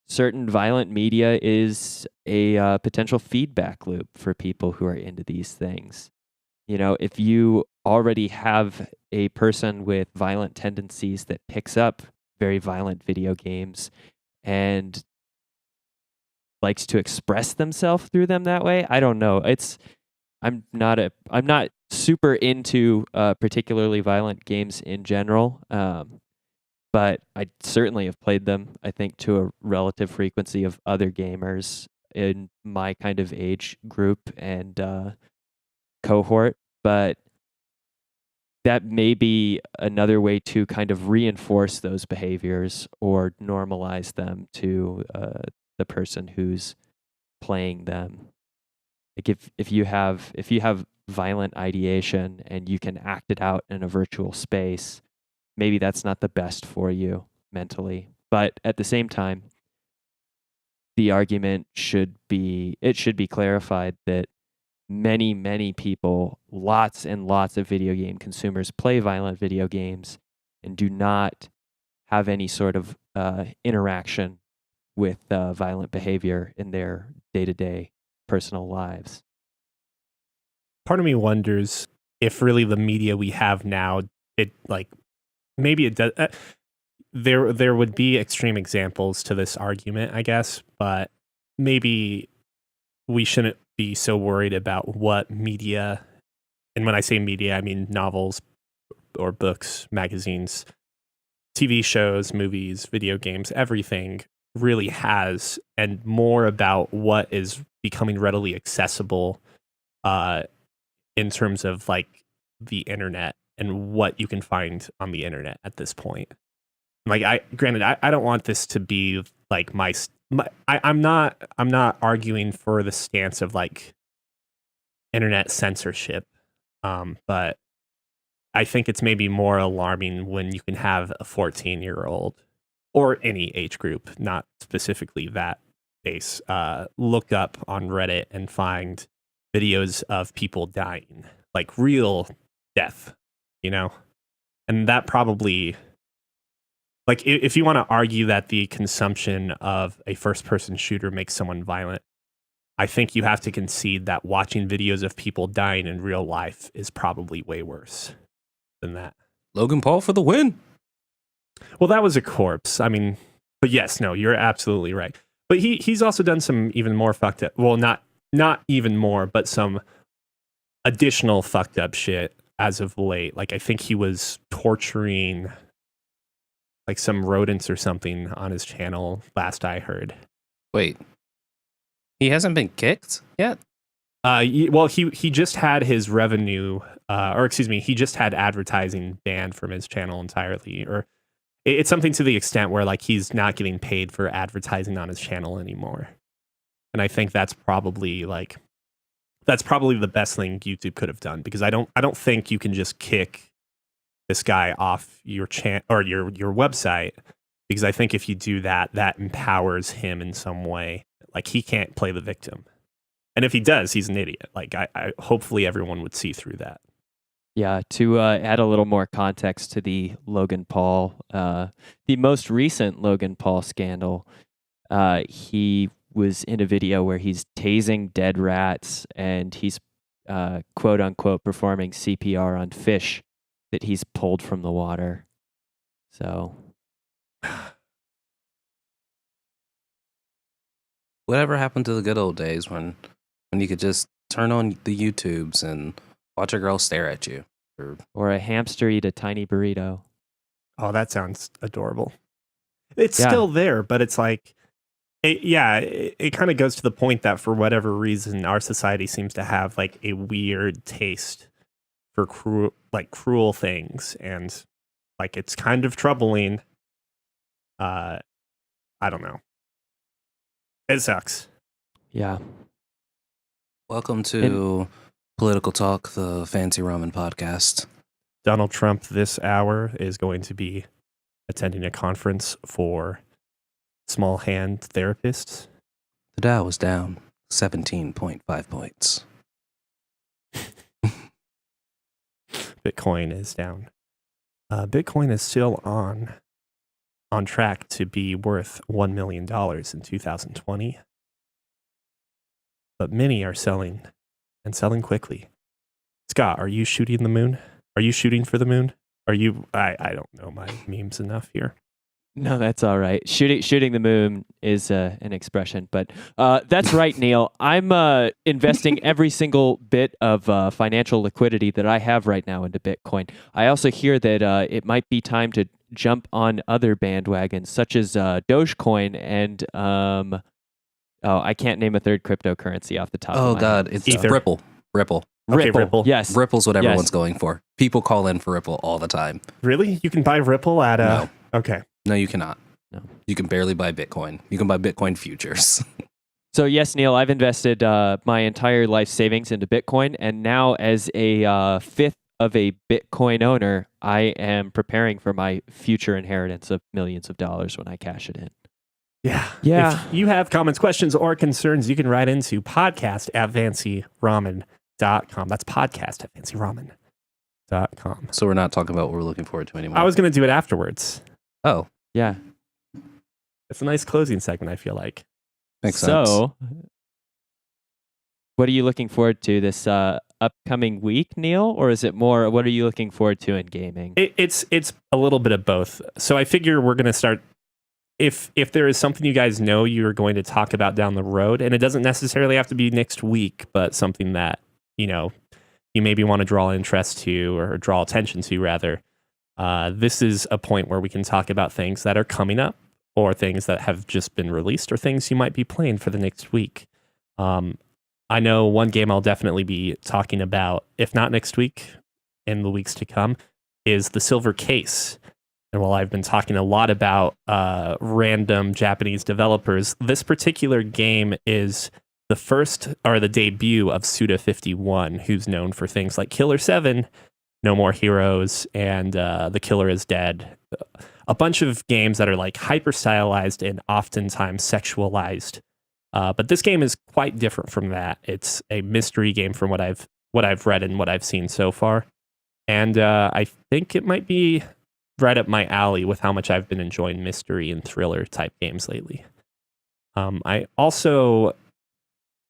certain violent media is a potential feedback loop for people who are into these things. If you already have a person with violent tendencies that picks up very violent video games and likes to express themselves through them that way, I don't know. I'm not super into particularly violent games in general, but I certainly have played them, I think, to a relative frequency of other gamers in my kind of age group and cohort. But that may be another way to kind of reinforce those behaviors or normalize them to the person who's playing them. Like if you have violent ideation and you can act it out in a virtual space, maybe that's not the best for you mentally. But at the same time, the argument should be clarified that many people, lots and lots of video game consumers play violent video games and do not have any sort of interaction with violent behavior in their day-to-day personal lives. Part of me wonders if really the media we have now, it like maybe it does. There would be extreme examples to this argument, I guess, but maybe we shouldn't be so worried about what media, and when I say media, I mean novels or books, magazines, TV shows, movies, video games, everything really has, and more about what is becoming readily accessible in terms of like the internet and what you can find on the internet at this point. Like I don't want this to be like I'm not arguing for the stance of like internet censorship, but I think it's maybe more alarming when you can have a 14-year-old or any age group, not specifically that base, look up on Reddit and find videos of people dying, like real death, and that probably, like, if you want to argue that the consumption of a first-person shooter makes someone violent, I think you have to concede that watching videos of people dying in real life is probably way worse than that. Logan Paul for the win. Well, that was a corpse. I mean, but yes, no, you're absolutely right. But he's also done some even more fucked up. Well, not even more, but some additional fucked up shit as of late. Like I think he was torturing like some rodents or something on his channel. Last I heard. Wait, he hasn't been kicked yet? Well, he just had his revenue, or excuse me, he just had advertising banned from his channel entirely, or it's something to the extent where like he's not getting paid for advertising on his channel anymore. And I think that's probably the best thing YouTube could have done, because I don't think you can just kick this guy off your or your website, because I think if you do that, that empowers him in some way. Like he can't play the victim. And if he does, he's an idiot. Like I hopefully everyone would see through that. Yeah, to add a little more context to the Logan Paul, the most recent Logan Paul scandal, he was in a video where he's tasing dead rats and he's quote unquote performing CPR on fish that he's pulled from the water. So whatever happened to the good old days when you could just turn on the YouTubes and watch a girl stare at you? Or a hamster eat a tiny burrito. Oh, that sounds adorable. It's still there, but it's like, it kind of goes to the point that for whatever reason, our society seems to have like a weird taste for cruel things, and like it's kind of troubling. I don't know. It sucks. Yeah. Welcome to Political Talk, the Fancy Ramen podcast. Donald Trump this hour is going to be attending a conference for small hand therapists. The Dow was down 17.5 points. Bitcoin is down. Bitcoin is still on track to be worth $1 million in 2020. But many are selling and selling quickly. Scott, are you shooting the moon? Are you shooting for the moon? Are you? I don't know my memes enough here. No, that's all right. Shooting the moon is an expression, but that's right, Neil. I'm investing every single bit of financial liquidity that I have right now into Bitcoin. I also hear that it might be time to jump on other bandwagons, such as Dogecoin and I can't name a third cryptocurrency off the top of my God, head. it's Ether. Ripple. Okay, Ripple. Yes. Ripple's what Yes. everyone's going for. People call in for Ripple all the time. Really? You can buy Ripple at No. Okay. No, you cannot. No. You can barely buy Bitcoin. You can buy Bitcoin futures. So yes, Neil, I've invested my entire life savings into Bitcoin, and now as a fifth of a Bitcoin owner, I am preparing for my future inheritance of millions of dollars when I cash it in. Yeah. Yeah. If you have comments, questions, or concerns, you can write into podcast@fancyramen.com. That's podcast@fancyramen.com. So we're not talking about what we're looking forward to anymore. I was going to do it afterwards. Oh, Yeah. It's a nice closing segment, I feel like. makes sense. So, what are you looking forward to this upcoming week, Neil? Or is it more, what are you looking forward to in gaming? It's a little bit of both. So I figure we're going to start, if there is something you guys know you're going to talk about down the road, and it doesn't necessarily have to be next week, but something that, you maybe want to draw interest to or draw attention to rather, this is a point where we can talk about things that are coming up or things that have just been released or things you might be playing for the next week. I know one game I'll definitely be talking about, if not next week, in the weeks to come, is the Silver Case. And while I've been talking a lot about random Japanese developers, this particular game is the first or the debut of Suda51, who's known for things like Killer 7, No More Heroes, and The Killer is Dead. A bunch of games that are like hyper stylized and oftentimes sexualized. But this game is quite different from that. It's a mystery game from what I've read and what I've seen so far. And I think it might be right up my alley with how much I've been enjoying mystery and thriller type games lately.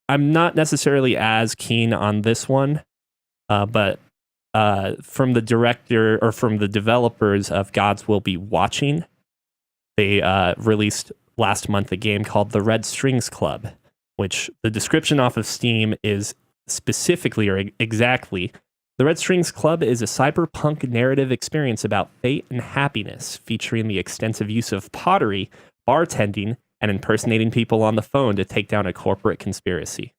I'm not necessarily as keen on this one, but from the director or from the developers of Gods Will Be Watching, they released last month a game called The Red Strings Club, which the description off of Steam is specifically or exactly: The Red Strings Club is a cyberpunk narrative experience about fate and happiness, featuring the extensive use of pottery, bartending, and impersonating people on the phone to take down a corporate conspiracy.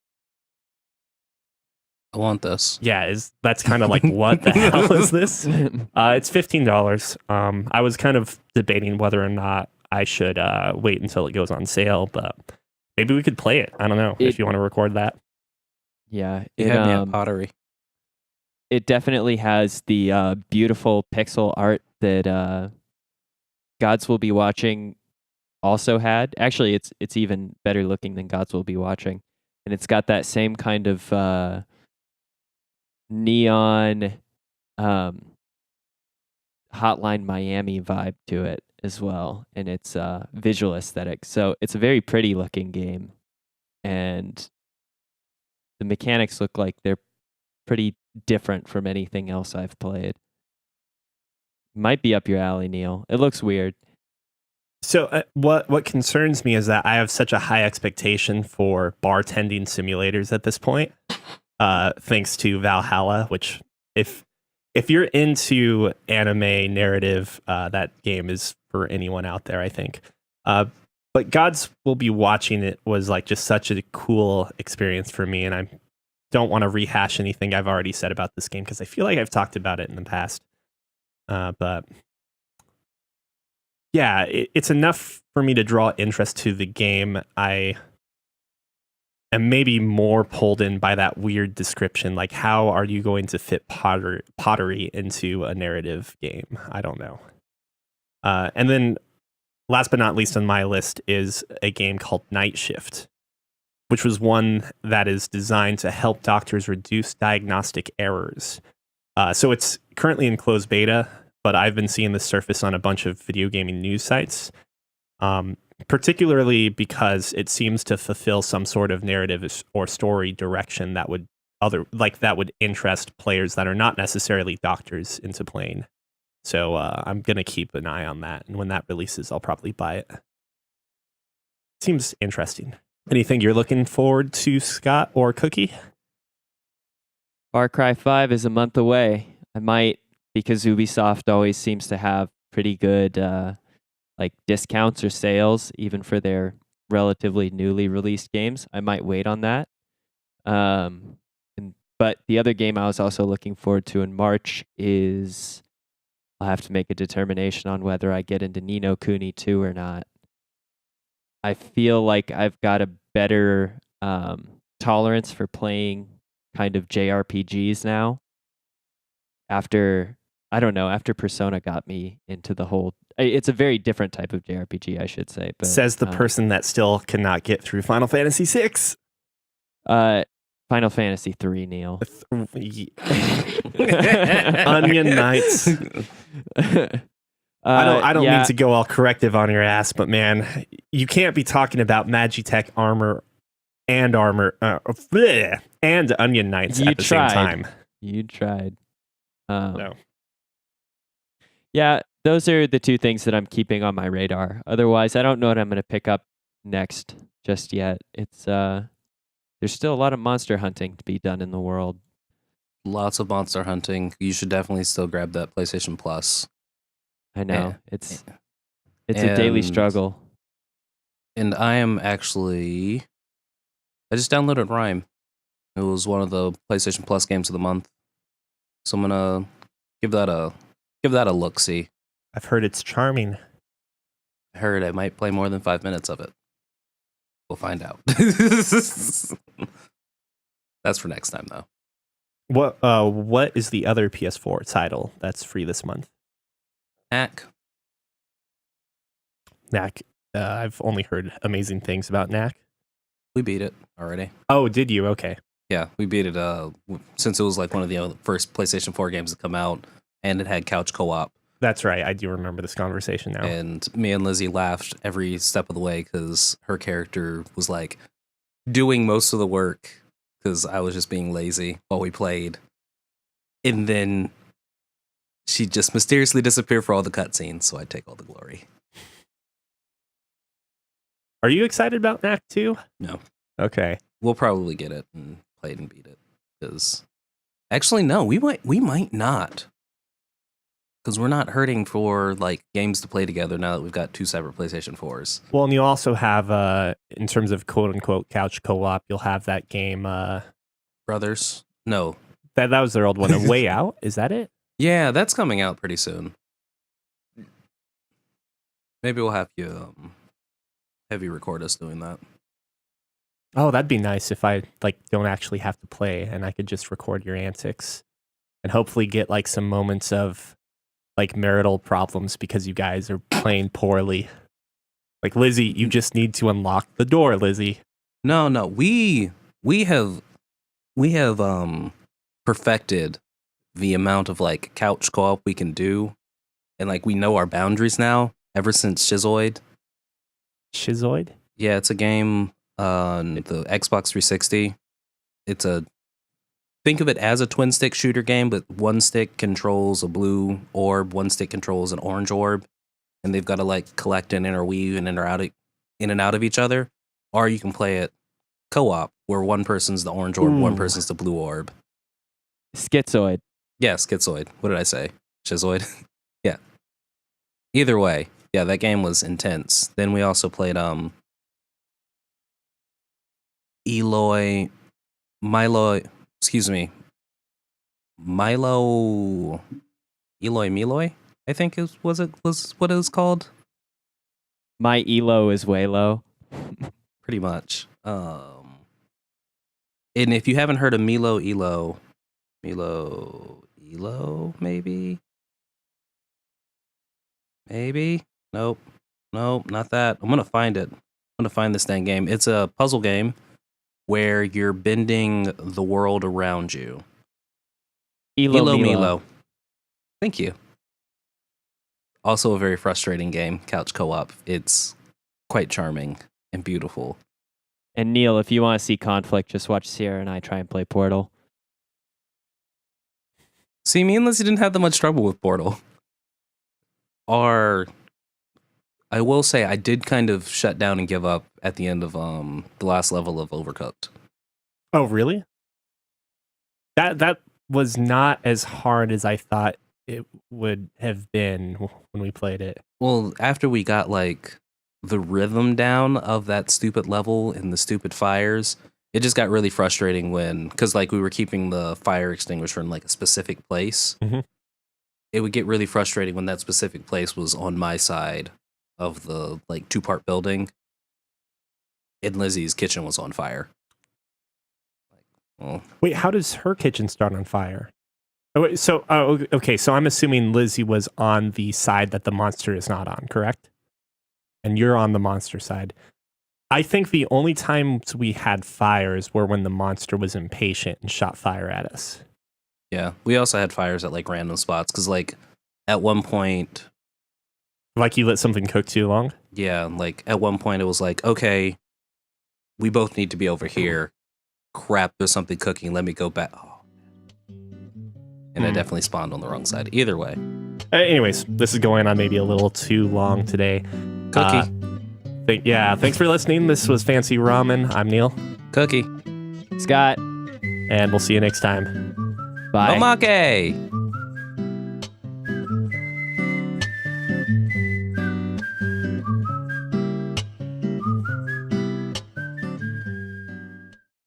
I want this. Yeah, that's kind of like, what the hell is this? It's $15. I was kind of debating whether or not I should wait until it goes on sale, but maybe we could play it. I don't know if you want to record that. Yeah. You had me at pottery. It definitely has the beautiful pixel art that Gods Will Be Watching also had. Actually, it's even better looking than Gods Will Be Watching. And it's got that same kind of neon Hotline Miami vibe to it as well, and its visual aesthetic. So it's a very pretty looking game, and the mechanics look like they're pretty different from anything else I've played. Might be up your alley, Neil. It looks weird. So what concerns me is that I have such a high expectation for bartending simulators at this point, thanks to Valhalla, which if you're into anime narrative, that game is for anyone out there, I think. But Gods Will Be Watching it was like just such a cool experience for me, and I don't want to rehash anything I've already said about this game because I feel like I've talked about it in the past. But yeah, it's enough for me to draw interest to the game. I am maybe more pulled in by that weird description. Like, how are you going to fit pottery into a narrative game? I don't know. And then last but not least on my list is a game called Night Shift, which was one that is designed to help doctors reduce diagnostic errors. So it's currently in closed beta, but I've been seeing this surface on a bunch of video gaming news sites, particularly because it seems to fulfill some sort of narrative or story direction that would interest players that are not necessarily doctors into playing. So I'm going to keep an eye on that. And when that releases, I'll probably buy it. Seems interesting. Anything you're looking forward to, Scott or Cookie? Far Cry 5 is a month away. I might, because Ubisoft always seems to have pretty good like discounts or sales, even for their relatively newly released games. I might wait on that. But the other game I was also looking forward to in March is... I'll have to make a determination on whether I get into Ni no Kuni 2 or not. I feel like I've got a better tolerance for playing kind of JRPGs now. After Persona got me into the whole... It's a very different type of JRPG, I should say. But, says the person that still cannot get through Final Fantasy VI. Final Fantasy 3, Neil. Onion Knights. I don't mean to go all corrective on your ass, but man, you can't be talking about Magitech and Onion Knights at the same time. You tried. No. Yeah, those are the two things that I'm keeping on my radar. Otherwise, I don't know what I'm going to pick up next just yet. It's there's still a lot of monster hunting to be done in the world. Lots of monster hunting. You should definitely still grab that PlayStation Plus. I know. It's a daily struggle. And I just downloaded Rime. It was one of the PlayStation Plus games of the month. So I'm gonna give that a look-see. I've heard it's charming. I heard I might play more than 5 minutes of it. We'll find out. That's for next time, though. What is the other PS4 title that's free this month? Knack. I've only heard amazing things about Knack. We beat it already. Oh, did you? Okay. Yeah, we beat it since it was like one of the first PlayStation 4 games to come out, and it had couch co-op. That's right. I do remember this conversation now. And me and Lizzie laughed every step of the way because her character was like doing most of the work because I was just being lazy while we played. And then she just mysteriously disappeared for all the cutscenes, so I take all the glory. Are you excited about Knack too? No. Okay. We'll probably get it and play it and beat it. Because actually, no, we might not. Because we're not hurting for like games to play together now that we've got two separate PlayStation 4s. Well, and you also have, in terms of quote unquote couch co-op, you'll have that game. Brothers? No. That was their old one. A Way Out? Is that it? Yeah, that's coming out pretty soon. Maybe we'll have you record us doing that. Oh, that'd be nice if I don't actually have to play and I could just record your antics and hopefully get like some moments of like marital problems because you guys are playing poorly. Like, Lizzie, you just need to unlock the door, Lizzie. No, we have perfected the amount of like couch co-op we can do, and like we know our boundaries now ever since Shizoid. Shizoid? Yeah, it's a game on the Xbox 360. Think of it as a twin stick shooter game, but one stick controls a blue orb, one stick controls an orange orb, and they've got to like collect and interweave and in and out of each other. Or you can play it co-op, where one person's the orange orb, one person's the blue orb. Schizoid. Yeah, Schizoid. What did I say? Shizoid? Yeah. Either way, yeah, that game was intense. Then we also played Eloy Meloy, I think was what it was called. My Elo is way low. Pretty much. And if you haven't heard of Milo Elo, maybe? Nope, not that. I'm gonna find it. I'm gonna find this dang game. It's a puzzle game where you're bending the world around you. Elo Milo. Milo. Thank you. Also a very frustrating game, couch co-op. It's quite charming and beautiful. And Neil, if you want to see conflict, just watch Sierra and I try and play Portal. See, me and Lizzie didn't have that much trouble with Portal. I will say I did kind of shut down and give up at the end of the last level of Overcooked. Oh, really? That was not as hard as I thought it would have been when we played it. Well, after we got like the rhythm down of that stupid level and the stupid fires, it just got really frustrating because like we were keeping the fire extinguisher in like a specific place. Mm-hmm. It would get really frustrating when that specific place was on my side of the like 2-part building and Lizzie's kitchen was on fire. Well, wait, how does her kitchen start on fire? Okay, so I'm assuming Lizzie was on the side that the monster is not on, correct? And you're on the monster side. I think the only times we had fires were when the monster was impatient and shot fire at us. yeah, we also had fires at like random spots because like at one point, Like you let something cook too long? yeah, like at one point it was like, okay, we both need to be over here. Crap, there's something cooking. Let me go back. Oh. And I definitely spawned on the wrong side. Either way. Anyways, this is going on maybe a little too long today. Cookie. Thanks for listening. This was Fancy Ramen. I'm Neil. Cookie. Scott, And we'll see you next time. bye. Omake!